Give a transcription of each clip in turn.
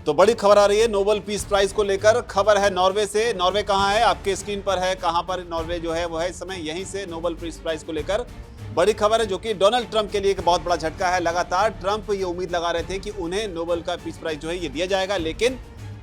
तो बड़ी खबर आ रही है नोबेल पीस प्राइज को लेकर। खबर है नॉर्वे से। नॉर्वे कहाँ है? आपके स्क्रीन पर है। कहाँ पर नॉर्वे जो है वो है इस समय? यहीं से नोबेल पीस प्राइज को लेकर बड़ी खबर है, जो कि डोनाल्ड ट्रंप के लिए एक बहुत बड़ा झटका है। लगातार ट्रंप ये उम्मीद लगा रहे थे कि उन्हें नोबेल का पीस प्राइज जो है ये दिया जाएगा, लेकिन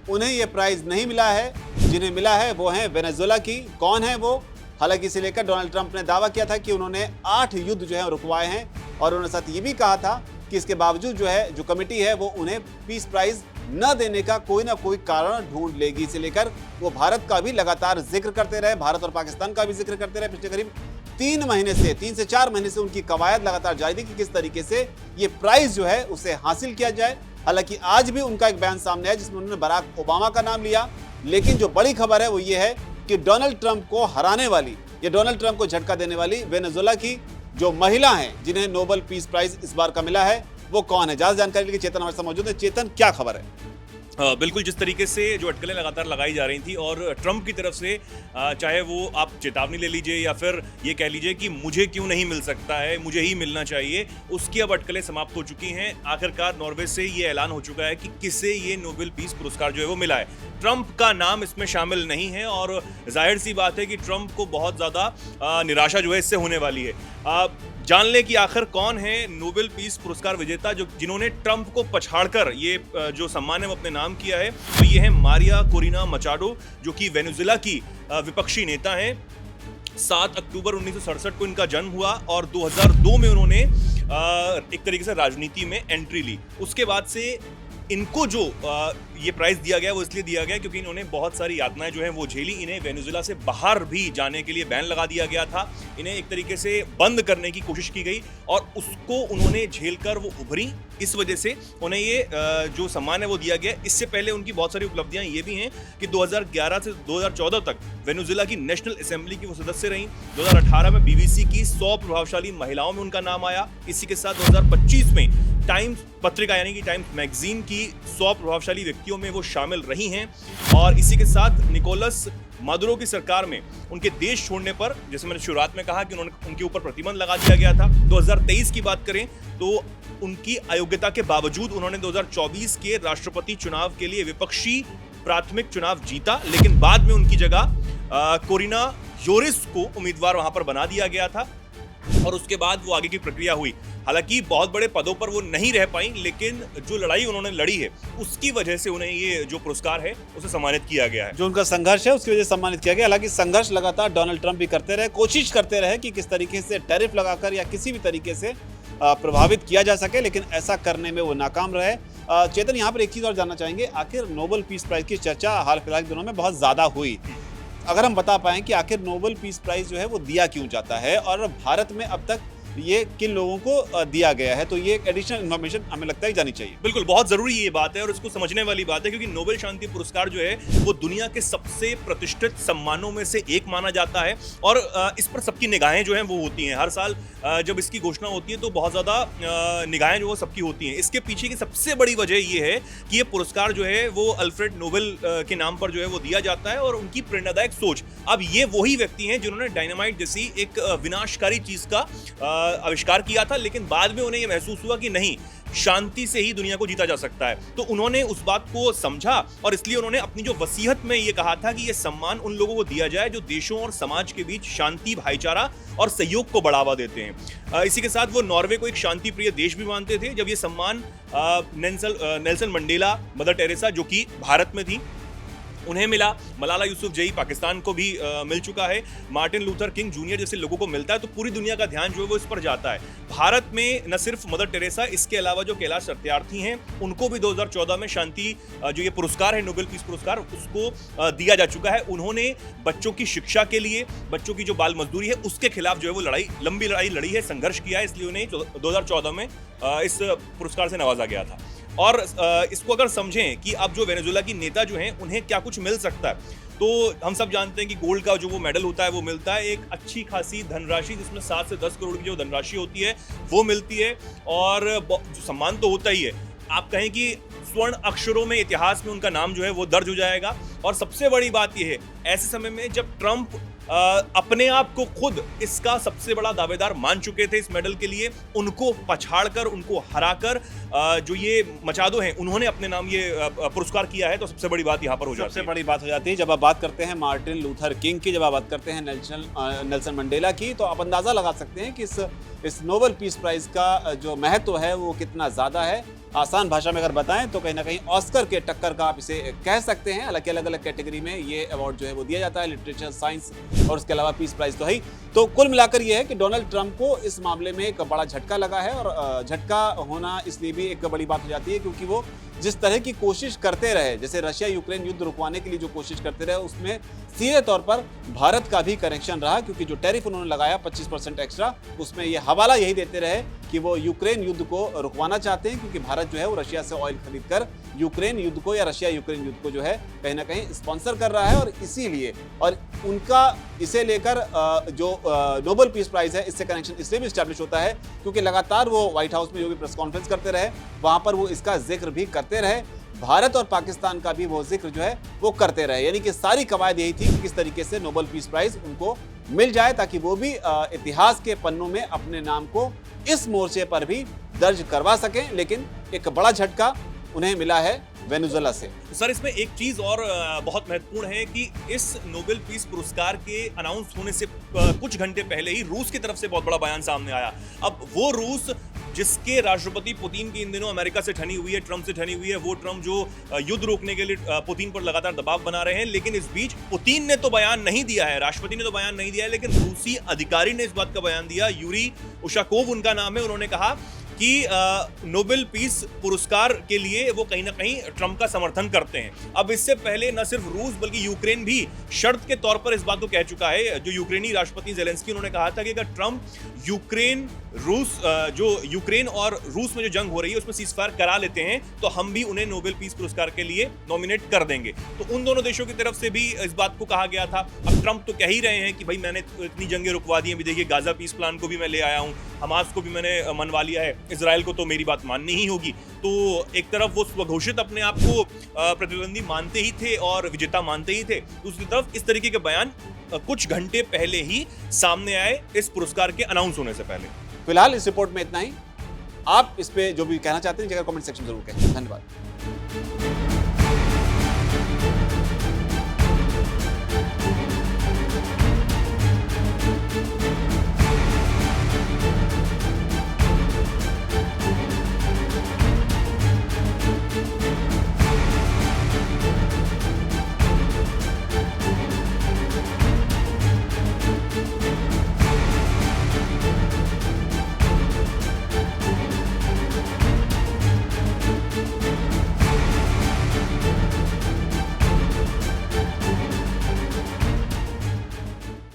उन्हें ये प्राइज नहीं मिला है। जिन्हें मिला है वो है वेनेजुएला की। कौन है वो? हालांकि इसे लेकर डोनाल्ड ट्रंप ने दावा किया था कि उन्होंने 8 युद्ध जो है रुकवाए हैं, और उन्होंने साथ ये भी कहा था कि इसके बावजूद जो कमेटी है वो उन्हें पीस प्राइज न देने का कोई ना कोई कारण ढूंढ लेगी। इसे लेकर वो भारत का भी लगातार जिक्र करते रहे, भारत और पाकिस्तान का भी जिक्र करते रहे। पिछले करीब 3 से 4 महीने से उनकी कवायद लगातार जारी थी कि किस तरीके से ये प्राइज जो है उसे हासिल किया जाए। हालांकि आज भी उनका एक बयान सामने आया जिसमें उन्होंने बराक ओबामा का नाम लिया, लेकिन जो बड़ी खबर है वो ये है कि डोनाल्ड ट्रंप को हराने वाली, ये डोनाल्ड ट्रंप को झटका देने वाली वेनेजुएला की जो महिला हैं जिन्हें नोबेल पीस प्राइज इस बार का मिला है, वो कौन है? ज्यादा जानकारी के लिए चेतन हमारे साथ मौजूद है। चेतन, क्या खबर है? बिल्कुल, जिस तरीके से जो अटकलें लगातार लगाई जा रही थी और ट्रंप की तरफ से चाहे वो आप चेतावनी ले लीजिए या फिर ये कह लीजिए कि मुझे क्यों नहीं मिल सकता है, मुझे ही मिलना चाहिए, उसकी अब अटकलें समाप्त हो चुकी हैं। आखिरकार नॉर्वे से ये ऐलान हो चुका है कि किसे ये नोबेल पीस पुरस्कार जो है वो मिला है। ट्रंप का नाम इसमें शामिल नहीं है और जाहिर सी बात है कि ट्रंप को बहुत ज़्यादा निराशा जो है इससे होने वाली है। जान ले कि आखिर कौन है नोबेल पीस पुरस्कार विजेता जिन्होंने ट्रंप को पछाड़कर ये जो सम्मान है वो अपने नाम किया है। तो ये है मारिया कोरिना मचाडो, जो कि वेनेजुएला की विपक्षी नेता हैं। 7 अक्टूबर 1967 को इनका जन्म हुआ और 2002 में उन्होंने एक तरीके से राजनीति में एंट्री ली। उसके बाद से इनको जो ये प्राइज दिया गया वो इसलिए दिया गया क्योंकि इन्होंने बहुत सारी यातनाएं जो हैं वो झेली। इन्हें वेनेजुएला से बाहर भी जाने के लिए बैन लगा दिया गया था। इन्हें एक तरीके से बंद करने की कोशिश की गई और उसको उन्होंने झेलकर वो उभरी। इस वजह से उन्हें ये जो सम्मान है वो दिया गया। इससे पहले उनकी बहुत सारी उपलब्धियां ये भी हैं कि 2011 से 2014 तक वेनेजुएला की नेशनल असेंबली की वो सदस्य रहीं। 2018 में बीबीसी की 100 प्रभावशाली महिलाओं में उनका नाम आया। इसी के साथ 2025 में टाइम्स पत्रिका यानी कि टाइम्स मैगजीन की 100 प्रभावशाली व्यक्तियों में वो शामिल रही हैं। और इसी के साथ निकोलस मादुरो की सरकार में उनके देश छोड़ने पर, जैसे मैंने शुरुआत में कहा कि उनके ऊपर प्रतिबंध लगा दिया गया था। 2023 की बात करें तो उनकी अयोग्यता के बावजूद उन्होंने 2024 के राष्ट्रपति चुनाव के लिए विपक्षी प्राथमिक चुनाव जीता, लेकिन बाद में उनकी जगह कोरिना योरिस को उम्मीदवार वहां पर बना दिया गया था और उसके बाद वो आगे की प्रक्रिया हुई। हालांकि बहुत बड़े पदों पर वो नहीं रह पाई, लेकिन जो लड़ाई उन्होंने लड़ी है उसकी वजह से उन्हें ये जो पुरस्कार है उसे सम्मानित किया गया है। जो उनका संघर्ष है उसकी वजह से सम्मानित किया गया। हालांकि संघर्ष लगातार डोनाल्ड ट्रंप भी करते रहे, कोशिश करते रहे कि किस तरीके से टैरिफ लगाकर या किसी भी तरीके से प्रभावित किया जा सके, लेकिन ऐसा करने में वो नाकाम रहे। चेतन, यहाँ पर एक चीज और जानना चाहेंगे, आखिर नोबेल पीस प्राइज की चर्चा हाल फिलहाल के दिनों में बहुत ज्यादा हुई। अगर हम बता पाएं कि आखिर नोबेल पीस प्राइज जो है वो दिया क्यों जाता है और भारत में अब तक ये किन लोगों को दिया गया है, तो ये एक एडिशनल इन्फॉर्मेशन हमें लगता है जानी चाहिए। बिल्कुल, बहुत जरूरी ये बात है और इसको समझने वाली बात है, क्योंकि नोबेल शांति पुरस्कार जो है वो दुनिया के सबसे प्रतिष्ठित सम्मानों में से एक माना जाता है और इस पर सबकी निगाहें जो हैं वो होती हैं। हर साल जब इसकी घोषणा होती है तो बहुत ज़्यादा निगाहें जो सबकी होती हैं। इसके पीछे की सबसे बड़ी वजह ये है कि ये पुरस्कार जो है वो अल्फ्रेड नोबेल के नाम पर जो है वो दिया जाता है और उनकी प्रेरणादायक सोच। अब ये वही व्यक्ति हैं जिन्होंने डायनामाइट जैसी एक विनाशकारी चीज़ का आविष्कार किया था, लेकिन बाद में उन्हें यह महसूस हुआ कि नहीं, शांति से ही दुनिया को जीता जा सकता है। तो उन्होंने उस बात को समझा और इसलिए उन्होंने अपनी जो वसीयत में ये कहा था कि ये सम्मान उन लोगों को दिया जाए जो देशों और समाज के बीच शांति, भाईचारा और सहयोग को बढ़ावा देते हैं। इसी के साथ वो नॉर्वे को एक शांति प्रिय देश भी मानते थे। जब ये सम्मान नेल्सन मंडेला, मदर टेरेसा जो कि भारत में थी, उन्हें मिला। मलाला यूसुफजई पाकिस्तान को भी मिल चुका है। मार्टिन लूथर किंग जूनियर जैसे लोगों को मिलता है, तो पूरी दुनिया का ध्यान जो है वो इस पर जाता है। भारत में न सिर्फ मदर टेरेसा, इसके अलावा जो कैलाश सत्यार्थी हैं उनको भी 2014 में शांति जो ये पुरस्कार है नोबेल पीस पुरस्कार उसको दिया जा चुका है। उन्होंने बच्चों की शिक्षा के लिए, बच्चों की जो बाल मजदूरी है उसके खिलाफ जो है वो लंबी लड़ाई लड़ी है, संघर्ष किया है, इसलिए उन्हें 2014 में इस पुरस्कार से नवाजा गया था। और इसको अगर समझें कि अब जो वेनेजुएला की नेता जो हैं उन्हें क्या कुछ मिल सकता है, तो हम सब जानते हैं कि गोल्ड का जो वो मेडल होता है वो मिलता है, एक अच्छी खासी धनराशि जिसमें 7 से 10 करोड़ की जो धनराशि होती है वो मिलती है और जो सम्मान तो होता ही है। आप कहें कि स्वर्ण अक्षरों में इतिहास में उनका नाम जो है वो दर्ज हो जाएगा। और सबसे बड़ी बात यह है, ऐसे समय में जब ट्रंप अपने आप को खुद इसका सबसे बड़ा दावेदार मान चुके थे इस मेडल के लिए, उनको पछाड़कर, उनको हराकर जो ये मचाडो हैं उन्होंने अपने नाम ये पुरस्कार किया है, तो सबसे बड़ी बात यहाँ पर हो जाती है। सबसे बड़ी बात हो जाती है जब आप बात करते हैं मार्टिन लूथर किंग की, जब आप बात करते हैं नेल्सन मंडेला की, तो आप अंदाजा लगा सकते हैं कि इस नोबेल पीस प्राइज का जो महत्व है वो कितना ज्यादा है। आसान भाषा में अगर बताएं तो कहीं ना कहीं ऑस्कर के टक्कर का आप इसे कह सकते हैं। हालांकि अलग अलग कैटेगरी में ये अवार्ड जो है वो दिया जाता है, लिटरेचर, साइंस और उसके अलावा पीस प्राइज तो है ही। तो कुल मिलाकर ये है कि डोनाल्ड ट्रंप को इस मामले में एक बड़ा झटका लगा है, और झटका होना इसलिए भी एक बड़ी बात हो जाती है क्योंकि वो जिस तरह की कोशिश करते रहे, जैसे रशिया यूक्रेन युद्ध रुकवाने के लिए जो कोशिश करते रहे, उसमें सीधे तौर पर भारत का भी कनेक्शन रहा, क्योंकि जो टैरिफ उन्होंने लगाया 25% एक्स्ट्रा, उसमें ये हवाला यही देते रहे कि वो यूक्रेन युद्ध को रुकवाना चाहते हैं, क्योंकि भारत जो है वो रशिया से ऑयल खरीदकर यूक्रेन युद्ध को या रशिया यूक्रेन युद्ध को जो है कहीं ना कहीं स्पॉन्सर कर रहा है। और इसीलिए और उनका इसे लेकर जो नोबेल पीस प्राइज है, इससे कनेक्शन इसलिए भी स्टैब्लिश होता है क्योंकि लगातार वो व्हाइट हाउस में जो भी प्रेस कॉन्फ्रेंस करते रहे, वहां पर वो इसका जिक्र भी करते रहे। भारत और पाकिस्तान का भी वो जिक्र जो है वो करते रहे, यानी कि सारी कवायद यही थी कि किस तरीके से नोबेल पीस प्राइज उनको मिल जाए, ताकि वो भी इतिहास के पन्नों में अपने नाम को इस मोर्चे पर भी दर्ज करवा सकें। लेकिन एक बड़ा झटका उन्हें मिला है वेनेजुएला से। सर, इसमें एक चीज और बहुत महत्वपूर्ण है कि इस नोबेल पीस पुरस्कार के अनाउंस होने से कुछ घंटे पहले ही रूस की तरफ से बहुत बड़ा बयान सामने आया। अब वो रूस जिसके राष्ट्रपति पुतिन की इन दिनों अमेरिका से ठनी हुई है, ट्रंप से ठनी हुई है, वो ट्रंप जो युद्ध रोकने के लिए पुतिन पर लगातार दबाव बना रहे हैं, लेकिन इस बीच पुतिन ने तो बयान नहीं दिया है, राष्ट्रपति ने तो बयान नहीं दिया है, लेकिन रूसी अधिकारी ने इस बात का बयान दिया। यूरी उशाकोव उनका नाम है। उन्होंने कहा कि नोबेल पीस पुरस्कार के लिए वो कहीं ना कहीं ट्रंप का समर्थन करते हैं। अब इससे पहले न सिर्फ रूस बल्कि यूक्रेन भी शर्त के तौर पर इस बात को कह चुका है। जो यूक्रेनी राष्ट्रपति जेलेंस्की, उन्होंने कहा था कि अगर ट्रंप यूक्रेन और रूस में जो जंग हो रही है उसमें सीजफायर करा लेते हैं तो हम भी उन्हें नोबेल पीस पुरस्कार के लिए नॉमिनेट कर देंगे। तो उन दोनों देशों की तरफ से भी इस बात को कहा गया था। अब ट्रंप तो कह ही रहे हैं कि भाई मैंने इतनी जंगें रुकवा दी हैं, देखिए गाजा पीस प्लान को भी मैं ले आया हूं, हमास को भी मैंने मनवा लिया है, इजराइल को तो मेरी बात माननी ही होगी। तो एक तरफ वो स्वघोषित अपने आप को प्रतिद्वंदी मानते ही थे और विजेता मानते ही थे, दूसरी तरफ इस तरीके के बयान कुछ घंटे पहले ही सामने आए इस पुरस्कार के अनाउंस होने से पहले। फिलहाल इस रिपोर्ट में इतना ही। आप इस पे जो भी कहना चाहते हैं जगह कमेंट सेक्शन जरूर कहें। धन्यवाद।